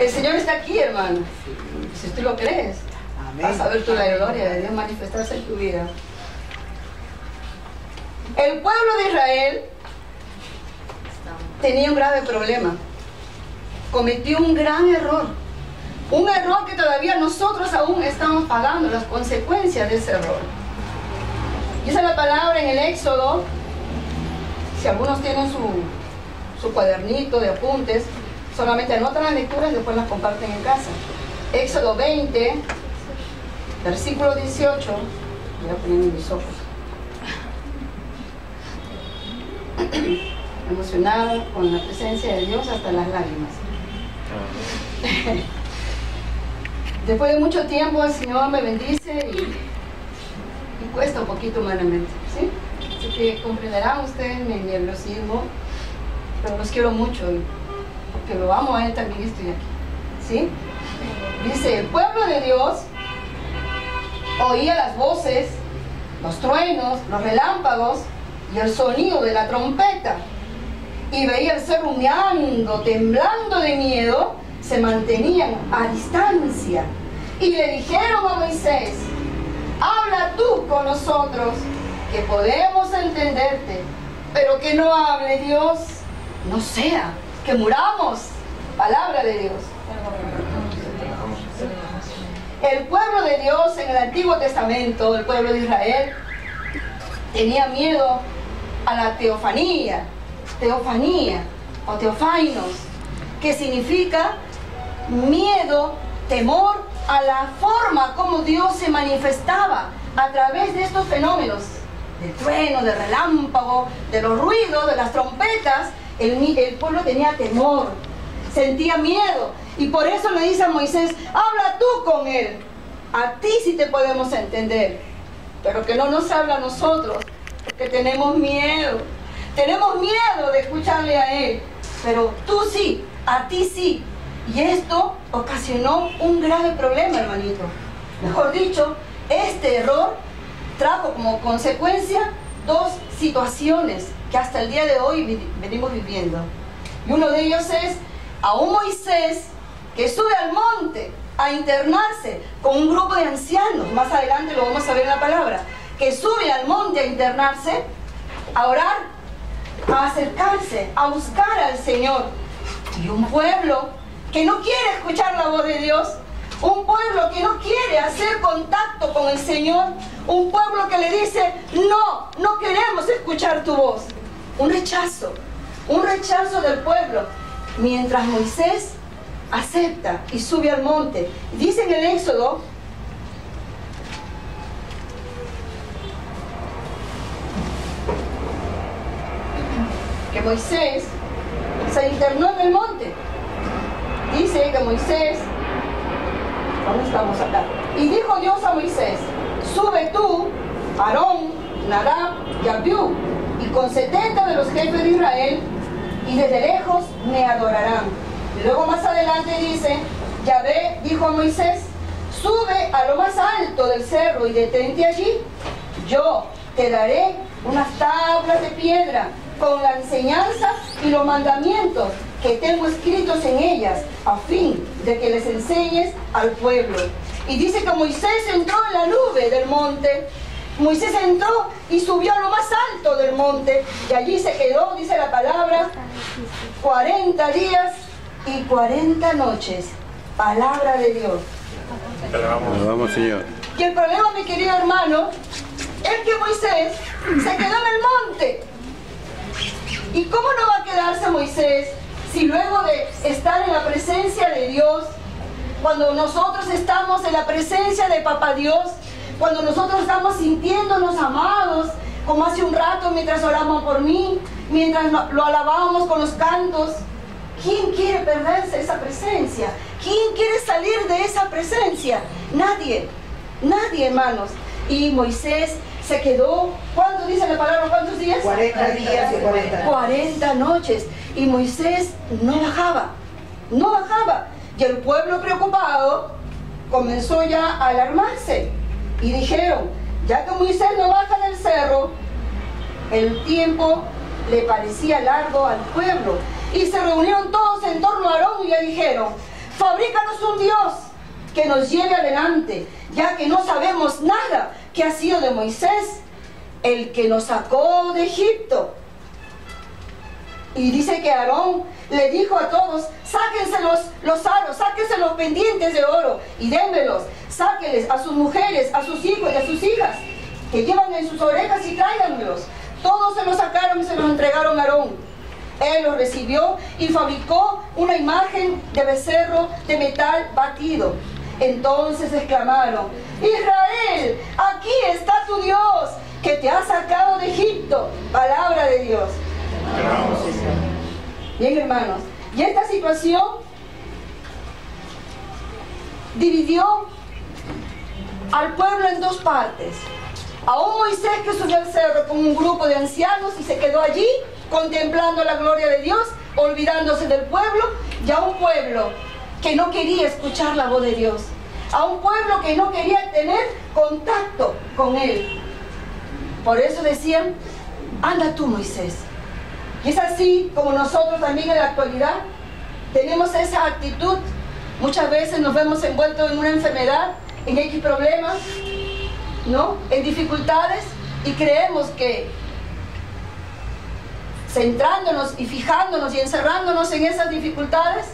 El Señor está aquí, hermano. Si tú lo crees, vas a ver tú la gloria de Dios manifestarse en tu vida. El pueblo de Israel tenía un grave problema. Cometió un gran error. Un error que todavía nosotros aún estamos pagando las consecuencias de ese error. Dice la palabra en el Éxodo, si algunos tienen su cuadernito de apuntes, solamente anotan las lecturas y después las comparten en casa. Éxodo 20, versículo 18. Voy a poner mis ojos. Emocionada con la presencia de Dios hasta las lágrimas. Después de mucho tiempo el Señor me bendice y cuesta un poquito humanamente, ¿sí? Así que comprenderán ustedes mi nerviosismo, pero los quiero mucho y porque lo amo a Él también estoy aquí, ¿sí? Dice, el pueblo de Dios oía las voces, los truenos, los relámpagos y el sonido de la trompeta, y veía el ser humeando, temblando de miedo. Se mantenían a distancia y le dijeron a Moisés: habla tú con nosotros, que podemos entenderte, pero que no hable Dios, no sea que muramos. Palabra de Dios. El pueblo de Dios en el Antiguo Testamento, el pueblo de Israel, tenía miedo a la teofanía o teofainos, que significa miedo, temor a la forma como Dios se manifestaba a través de estos fenómenos, del trueno, del relámpago, de los ruidos, de las trompetas. El pueblo tenía temor, sentía miedo, y por eso le dice a Moisés: habla tú con él, a ti sí te podemos entender, pero que no nos habla a nosotros, porque tenemos miedo de escucharle a él, pero tú sí, a ti sí. Y esto ocasionó un grave problema, hermanito. Mejor dicho, este error trajo como consecuencia dos situaciones que hasta el día de hoy venimos viviendo. Y uno de ellos es a un Moisés que sube al monte a internarse con un grupo de ancianos. Más adelante lo vamos a ver en la palabra. Que sube al monte a internarse, a orar, a acercarse, a buscar al Señor. Y un pueblo que no quiere escuchar la voz de Dios, un pueblo que no quiere hacer contacto con el Señor, un pueblo que le dice: no queremos escuchar tu voz. Un rechazo del pueblo, mientras Moisés acepta y sube al monte. Dice en el Éxodo que Moisés se internó en el monte. Dice que Moisés, ¿dónde estamos acá? Y dijo Dios a Moisés: sube tú, Aarón, Nadab y Abiú, y con 70 de los jefes de Israel, y desde lejos me adorarán. Y luego más adelante dice: Yahvé dijo a Moisés: sube a lo más alto del cerro y detente allí. Yo te daré unas tablas de piedra con la enseñanza y los mandamientos que tengo escritos en ellas, a fin de que les enseñes al pueblo. Y dice que Moisés entró en la nube del monte. Moisés entró y subió a lo más alto del monte, y allí se quedó, dice la palabra, 40 días y 40 noches. Palabra de Dios. Alabamos, Señor. Y el problema, mi querido hermano, es que Moisés se quedó en el monte. ¿Y cómo no va a quedarse Moisés si luego de estar en la presencia de Dios, cuando nosotros estamos en la presencia de Papá Dios, cuando nosotros estamos sintiéndonos amados, como hace un rato mientras oramos por mí, mientras lo alabábamos con los cantos? ¿Quién quiere perderse esa presencia? ¿Quién quiere salir de esa presencia? Nadie, hermanos. Y Moisés se quedó, ¿cuánto dice la palabra? ¿Cuántos días? 40 días y 40 noches. 40 noches. Y Moisés no bajaba. Y el pueblo preocupado comenzó ya a alarmarse. Y dijeron: ya que Moisés no baja del cerro, el tiempo le parecía largo al pueblo. Y se reunieron todos en torno a Aarón y le dijeron: Fabrícanos un Dios que nos lleve adelante, ya que no sabemos nada que ha sido de Moisés, el que nos sacó de Egipto. Y dice que Aarón le dijo a todos: sáquense los aros, sáquense los pendientes de oro y dénmelos, sáquenles a sus mujeres, a sus hijos y a sus hijas, que llevan en sus orejas, y tráiganmelos. Todos se los sacaron y se los entregaron a Aarón. Él los recibió y fabricó una imagen de becerro de metal batido. Entonces exclamaron: Israel, aquí está tu Dios, que te ha sacado de Egipto. Palabra de Dios. Bien, hermanos, y esta situación dividió al pueblo en dos partes. A un Moisés que subió al cerro con un grupo de ancianos y se quedó allí contemplando la gloria de Dios, olvidándose del pueblo, y a un pueblo que no quería escuchar la voz de Dios, a un pueblo que no quería tener contacto con Él. Por eso decían: anda tú, Moisés. Y es así como nosotros también en la actualidad tenemos esa actitud. Muchas veces nos vemos envueltos en una enfermedad, en X problemas, ¿no?, en dificultades, y creemos que centrándonos y fijándonos y encerrándonos en esas dificultades,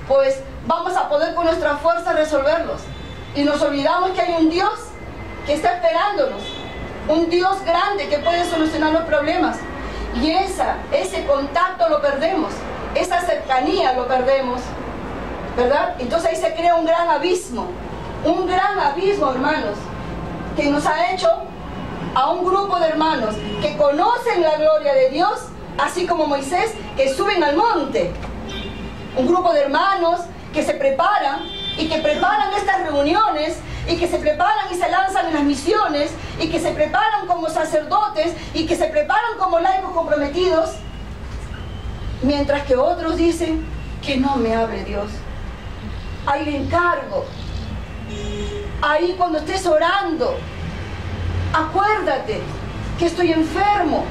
pues vamos a poder con nuestra fuerza resolverlos. Y nos olvidamos que hay un Dios que está esperándonos, un Dios grande que puede solucionar los problemas. Y ese contacto lo perdemos, esa cercanía lo perdemos, ¿verdad? Entonces ahí se crea un gran abismo, hermanos, que nos ha hecho a un grupo de hermanos que conocen la gloria de Dios, así como Moisés, que suben al monte. Un grupo de hermanos que se preparan y que preparan estas reuniones, y que se preparan y se lanzan en las misiones, y que se preparan como sacerdotes, y que se preparan como laicos comprometidos, mientras que otros dicen: que no me hable Dios. Ahí le encargo. Ahí cuando estés orando, acuérdate que estoy enfermo.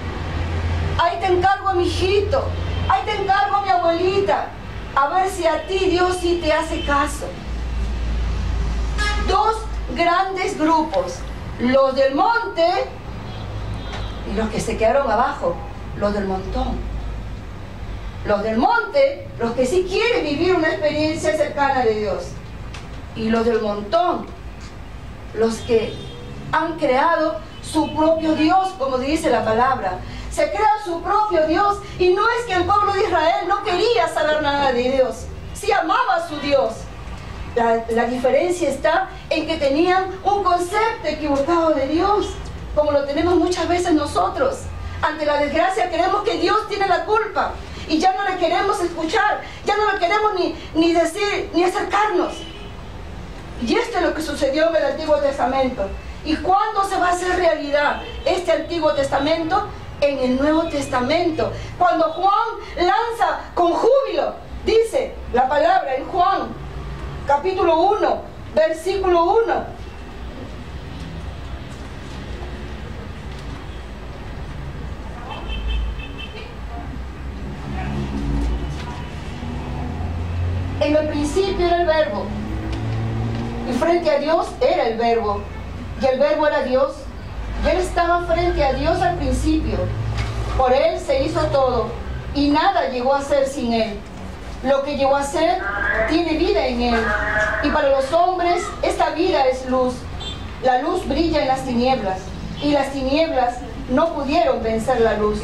Ahí te encargo a mi hijito. Ahí te encargo a mi abuelita. A ver si a ti Dios sí te hace caso. Dos grandes grupos: los del monte y los que se quedaron abajo, los del montón. Los del monte, los que sí quieren vivir una experiencia cercana de Dios, y los del montón, los que han creado su propio Dios, como dice la palabra. Se crea su propio Dios, y no es que el pueblo de Israel no quería saber nada de Dios, sí amaba a su Dios. La diferencia está en que tenían un concepto equivocado de Dios, como lo tenemos muchas veces nosotros. Ante la desgracia creemos que Dios tiene la culpa, y ya no le queremos escuchar, ya no le queremos ni decir, ni acercarnos. Y esto es lo que sucedió en el Antiguo Testamento. ¿Y cuándo se va a hacer realidad este Antiguo Testamento? En el Nuevo Testamento, cuando Juan lanza con júbilo, dice la palabra en Juan capítulo 1, versículo 1. En el principio era el Verbo, y frente a Dios era el Verbo, y el Verbo era Dios, y Él estaba frente a Dios al principio. Por Él se hizo todo, y nada llegó a ser sin Él. Lo que llegó a ser tiene vida en Él, y para los hombres esta vida es luz. La luz brilla en las tinieblas, y las tinieblas no pudieron vencer la luz.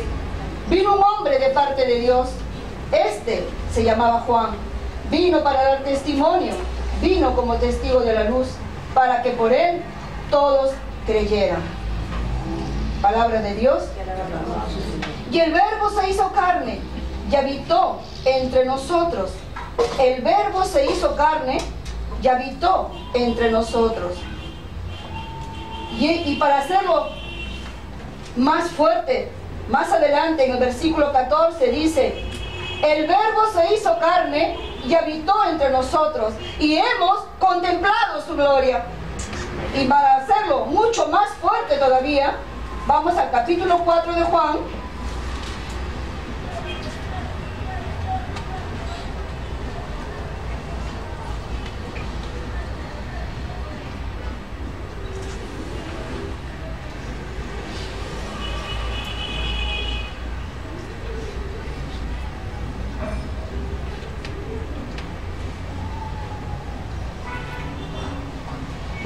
Vino un hombre de parte de Dios. Este se llamaba Juan. Vino para dar testimonio, vino como testigo de la luz, para que por Él todos creyeran. Palabra de Dios. Y el Verbo se hizo carne y habitó entre nosotros. El Verbo se hizo carne y habitó entre nosotros. Y para hacerlo más fuerte, más adelante en el versículo 14 dice: el Verbo se hizo carne y habitó entre nosotros, y hemos contemplado su gloria. Y para hacerlo mucho más fuerte todavía, vamos al capítulo 4 de Juan.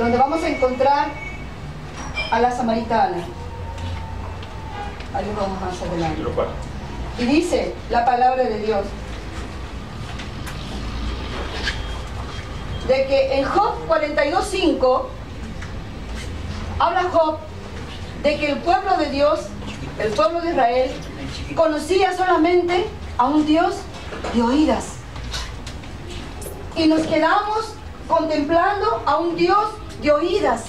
donde vamos a encontrar a la samaritana. Ahí vamos más adelante. Y dice la palabra de Dios de que en Job 42:5 habla Job de que el pueblo de Dios, el pueblo de Israel, conocía solamente a un Dios de oídas. Y nos quedamos contemplando a un Dios de oídas.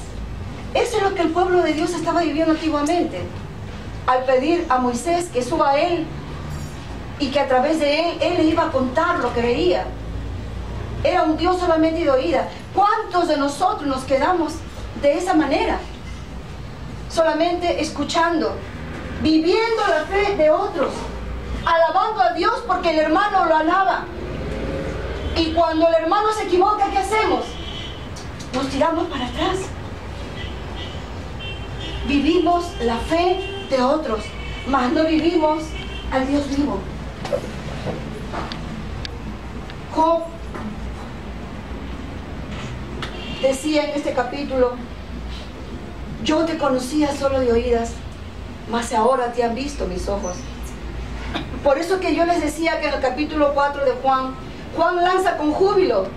Eso es lo que el pueblo de Dios estaba viviendo antiguamente. Al pedir a Moisés que suba a él y que a través de él le iba a contar lo que veía. Era un Dios solamente de oídas. ¿Cuántos de nosotros nos quedamos de esa manera? Solamente escuchando, viviendo la fe de otros, alabando a Dios porque el hermano lo alaba. Y cuando el hermano se equivoca, ¿qué hacemos? Nos tiramos para atrás. Vivimos la fe de otros, mas no vivimos al Dios vivo. Job decía en este capítulo: yo te conocía solo de oídas, mas ahora te han visto mis ojos. Por eso que yo les decía que en el capítulo 4 de Juan lanza con júbilo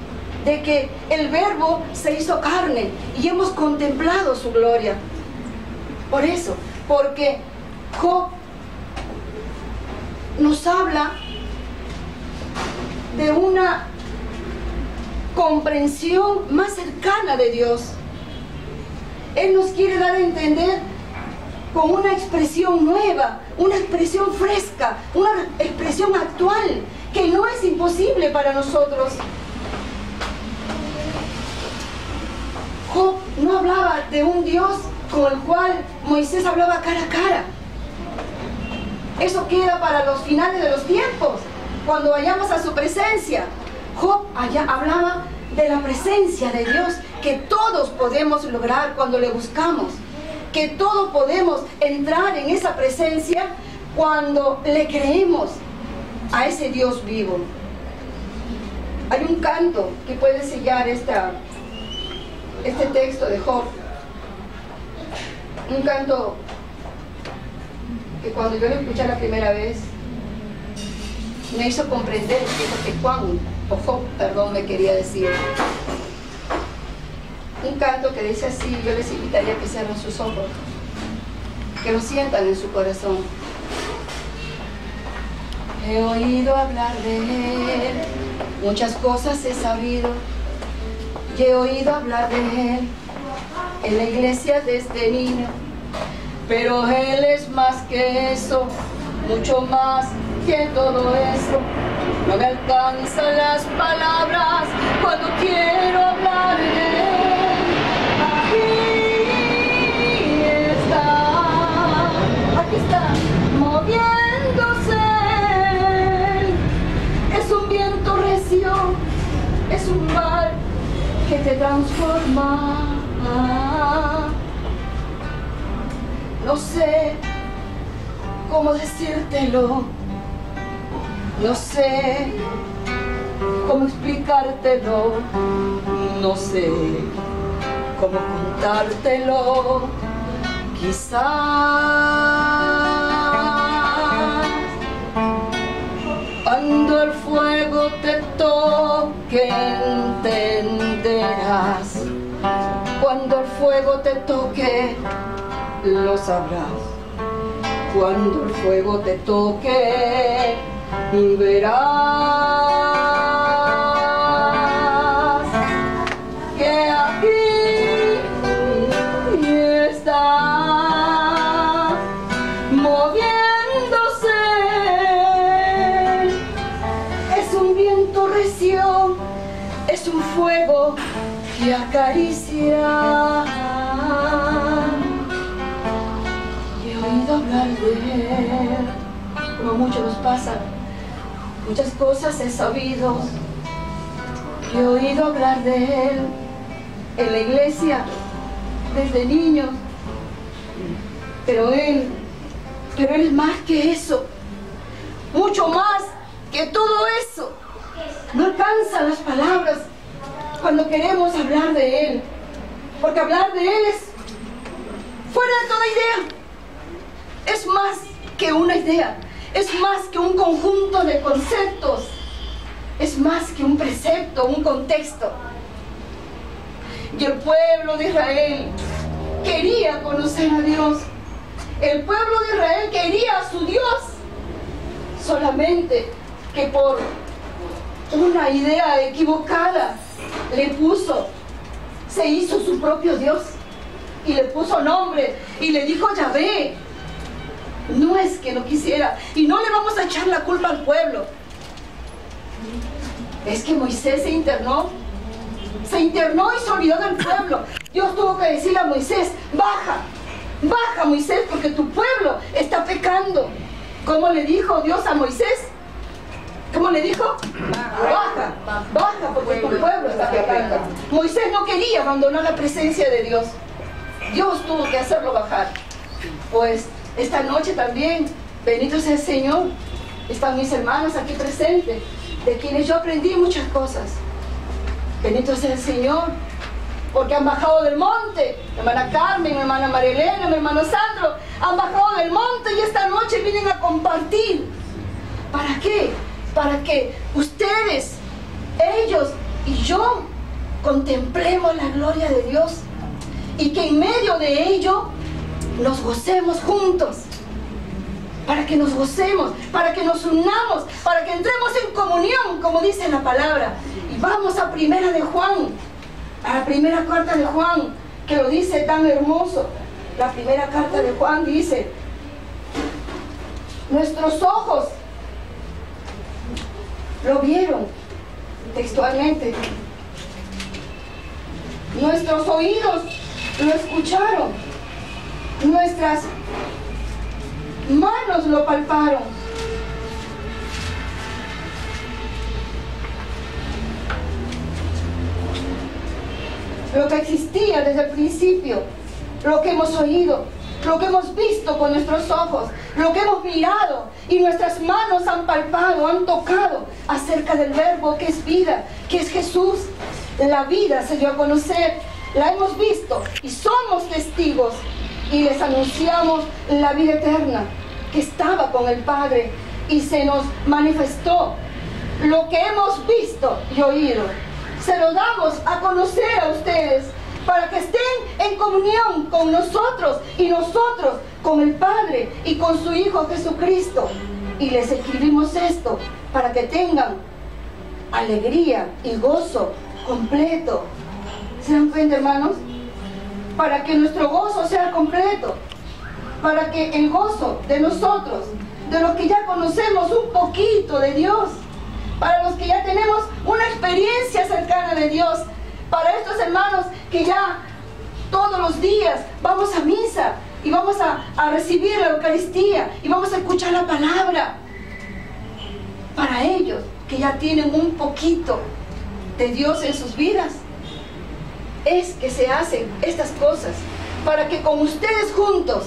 de que el Verbo se hizo carne y hemos contemplado su gloria. Por eso, porque Job nos habla de una comprensión más cercana de Dios. Él nos quiere dar a entender con una expresión nueva, una expresión fresca, una expresión actual, que no es imposible para nosotros. Job no hablaba de un Dios con el cual Moisés hablaba cara a cara. Eso queda para los finales de los tiempos, cuando vayamos a su presencia. Job allá hablaba de la presencia de Dios, que todos podemos lograr cuando le buscamos, que todos podemos entrar en esa presencia cuando le creemos a ese Dios vivo. Hay un canto que puede sellar este texto de Job. Un canto que cuando yo lo escuché la primera vez me hizo comprender lo que Job me quería decir. Un canto que dice así, yo les invitaría a que cierren sus ojos, que lo sientan en su corazón. He oído hablar de Él, muchas cosas he sabido, y he oído hablar de Él en la iglesia desde niño, pero Él es más que eso, mucho más que todo eso. No me alcanzan las palabras cuando quiero hablar de Él. Aquí está, moviéndose. Es un viento recio, es un mar que te transforma. No sé cómo decírtelo, no sé cómo explicártelo, no sé cómo contártelo. Quizás cuando el fuego te toque entenderás. Cuando el fuego te toque, lo sabrás. Cuando el fuego te toque, verás que aquí está moviéndose. Es un viento recio, es un fuego que acaricia. He oído hablar de Él, como mucho nos pasa. Muchas cosas he sabido, he oído hablar de Él en la iglesia desde niños, pero Él es más que eso, mucho más que todo eso. No alcanzan las palabras cuando queremos hablar de Él. Porque hablar de Él es fuera de toda idea. Es más que una idea. Es más que un conjunto de conceptos. Es más que un precepto, un contexto. Y el pueblo de Israel quería conocer a Dios. El pueblo de Israel quería a su Dios. Solamente que por una idea equivocada se hizo su propio Dios. Y le puso nombre y le dijo Yahvé. No es que no quisiera. Y no le vamos a echar la culpa al pueblo. Es que Moisés se internó y se olvidó del pueblo. Dios tuvo que decirle a Moisés: baja Moisés, porque tu pueblo está pecando. ¿Cómo le dijo Dios a Moisés? ¿Cómo le dijo? Baja, porque tu pueblo está pecando. Moisés no quería abandonar la presencia de Dios. Dios tuvo que hacerlo bajar. Pues esta noche también, bendito sea el Señor, están mis hermanos aquí presentes, de quienes yo aprendí muchas cosas. Bendito sea el Señor, porque han bajado del monte. Mi hermana Carmen, mi hermana María Elena, mi hermano Sandro, han bajado del monte y esta noche vienen a compartir. ¿Para qué? Para que ustedes, ellos y yo contemplemos la gloria de Dios y que en medio de ello nos gocemos juntos. Para que nos gocemos, para que nos unamos, para que entremos en comunión, como dice la palabra. Y vamos a Primera de Juan, a la primera carta de Juan, que lo dice tan hermoso. La primera carta de Juan dice: nuestros ojos lo vieron, textualmente. Nuestros oídos lo escucharon. Nuestras manos lo palparon. Lo que existía desde el principio, lo que hemos oído, lo que hemos visto con nuestros ojos, lo que hemos mirado y nuestras manos han palpado, han tocado acerca del verbo que es vida, que es Jesús. La vida se dio a conocer, la hemos visto y somos testigos. Y les anunciamos la vida eterna que estaba con el Padre y se nos manifestó. Lo que hemos visto y oído se lo damos a conocer a ustedes, para que estén en comunión con nosotros y nosotros con el Padre y con su Hijo Jesucristo. Y les escribimos esto para que tengan alegría y gozo completo. ¿Se dan cuenta, hermanos? Para que nuestro gozo sea completo, para que el gozo de nosotros, de los que ya conocemos un poquito de Dios, para los que ya tenemos una experiencia cercana de Dios, para estos hermanos que ya todos los días vamos a misa y vamos a recibir la Eucaristía y vamos a escuchar la palabra, para ellos que ya tienen un poquito de Dios en sus vidas, es que se hacen estas cosas, para que con ustedes juntos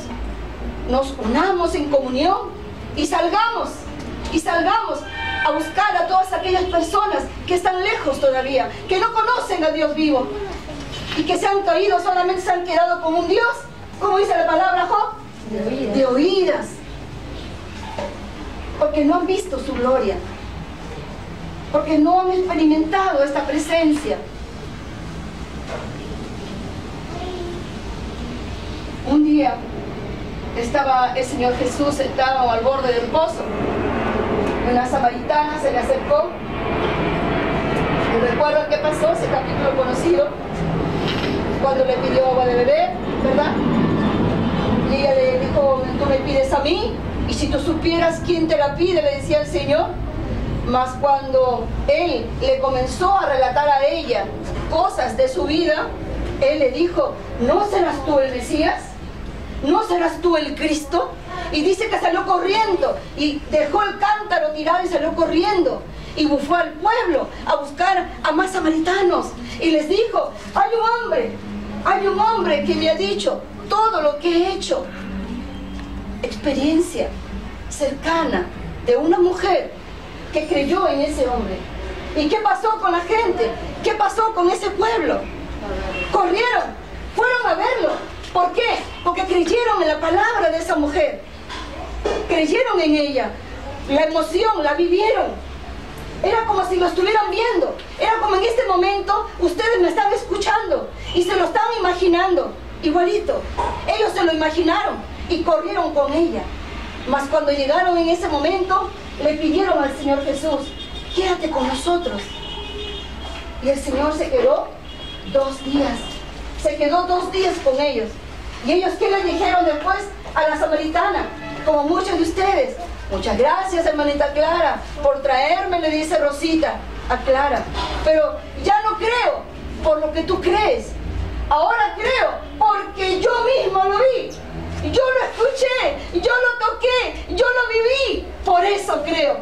nos unamos en comunión y salgamos a buscar a todas aquellas personas que están lejos todavía, que no conocen a Dios vivo y que se han caído, solamente se han quedado con un Dios, como dice la palabra Job, de oídas, porque no han visto su gloria, porque no han experimentado esta presencia. Un día estaba el Señor Jesús sentado al borde del pozo. Una samaritana se le acercó. ¿Y recuerdan qué pasó? Ese capítulo conocido, cuando le pidió agua de beber, ¿verdad? Y ella le dijo: tú me pides a mí, y si tú supieras quién te la pide, le decía el Señor. Mas cuando él le comenzó a relatar a ella cosas de su vida, él le dijo: ¿no serás tú el Mesías? ¿No serás tú el Cristo? Y dice que salió corriendo y dejó el cántaro tirado y salió corriendo y fue al pueblo a buscar a más samaritanos y les dijo: hay un hombre que me ha dicho todo lo que he hecho. Experiencia cercana de una mujer que creyó en ese hombre. ¿Y qué pasó con la gente? ¿Qué pasó con ese pueblo? Corrieron Fueron a verlo. ¿Por qué? Porque creyeron en la palabra de esa mujer. Creyeron en ella. La emoción la vivieron. Era como si lo estuvieran viendo. Era como en este momento ustedes me están escuchando y se lo están imaginando. Igualito. Ellos se lo imaginaron y corrieron con ella. Mas cuando llegaron en ese momento, le pidieron al Señor Jesús: quédate con nosotros. Y el Señor se quedó 2 días. Se quedó 2 días con ellos. ¿Y ellos qué le dijeron después a la samaritana? Como muchos de ustedes: muchas gracias, hermanita Clara, por traerme, le dice Rosita a Clara. Pero ya no creo por lo que tú crees. Ahora creo porque yo mismo lo vi. Yo lo escuché, yo lo toqué, yo lo viví. Por eso creo.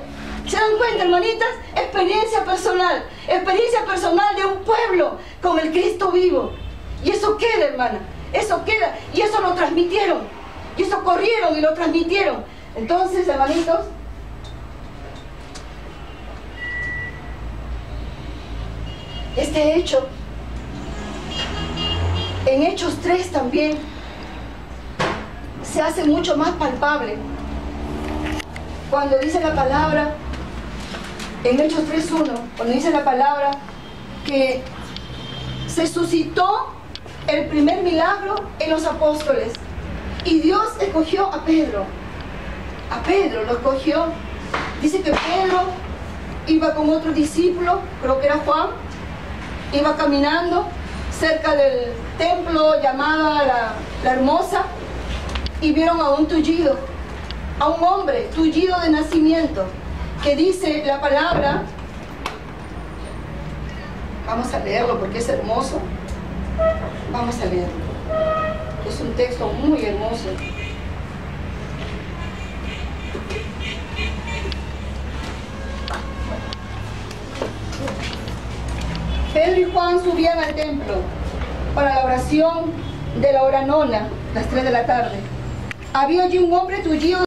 ¿Se dan cuenta, hermanitas? Experiencia personal de un pueblo con el Cristo vivo. Y eso queda, hermana, eso queda. Y eso lo transmitieron, y eso corrieron y lo transmitieron. Entonces, hermanitos, este hecho, en Hechos 3 también, se hace mucho más palpable. Cuando dice la palabra, en Hechos 3:1, cuando dice la palabra que se suscitó el primer milagro en los apóstoles y Dios escogió a Pedro. A Pedro lo escogió. Dice que Pedro iba con otro discípulo, creo que era Juan, iba caminando cerca del templo llamada la Hermosa, y vieron a un tullido, a un hombre tullido de nacimiento, que dice la palabra, vamos a leerlo porque es hermoso, vamos a leerlo, es un texto muy hermoso. Pedro y Juan subían al templo para la oración de la hora nona, las 3 de la tarde. Había allí un hombre tullido